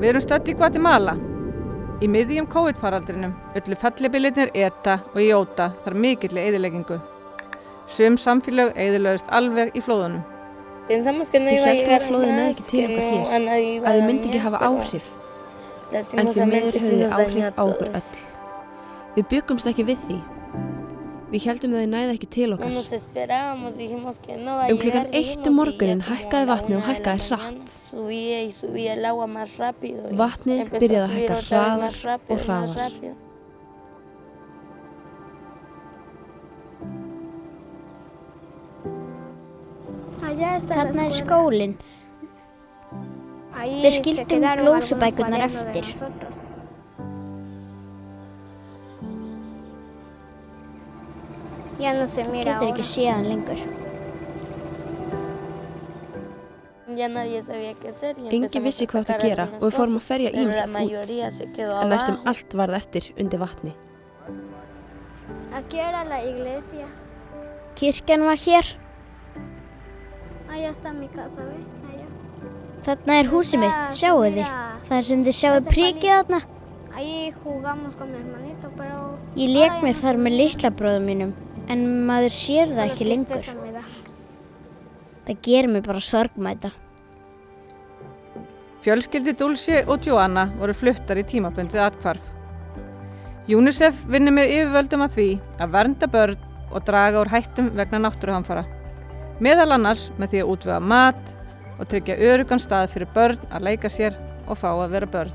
Við erum stödd í Guatemala. Í miðjum COVID-faraldrinum ullu fellibylirnir ETA og IOTA þar mikilli eyðileggingu. Sum samfélög eyðilögðust alveg í flóðunum. Við héldum að flóðið næði ekki til okkar hér, að þau myndi ekki hafa áhrif. En því miður höfðu þau áhrif á okkur öll. Við bjuggumst ekki við því. Við héldum að þau næði ekki til okkar. Klukkan 1 morguninn hækkaði vatnið og hækkaði hratt. Vatnið byrjaði að hækka hraðar og hraðar. Þarna skólinn. Við skildum glósubækurnar eftir. Getur ekki séð hann lengur. Enginn vissi hvað átti að gera og við fórum að ferja ýmislegt út. En næstum allt varð eftir undir vatni. Kirkjan var hér. Þarna húsið mitt, sjáu þið. Það sem þið sjáu prikið þarna. Ég lék með þar með litla bróðum mínum, en maður sér það ekki lengur. Það gerir mig bara sorgmæta. Fjölskyldi Dulce og Joanna voru fluttar í tímabundið athvarf. UNICEF vinnur með yfirvöldum að því að vernda börn og draga úr hættum vegna náttúruhamfara. Meðal annars með því að útvega mat og tryggja öruggan stað fyrir börn að leika sér og fá að vera börn.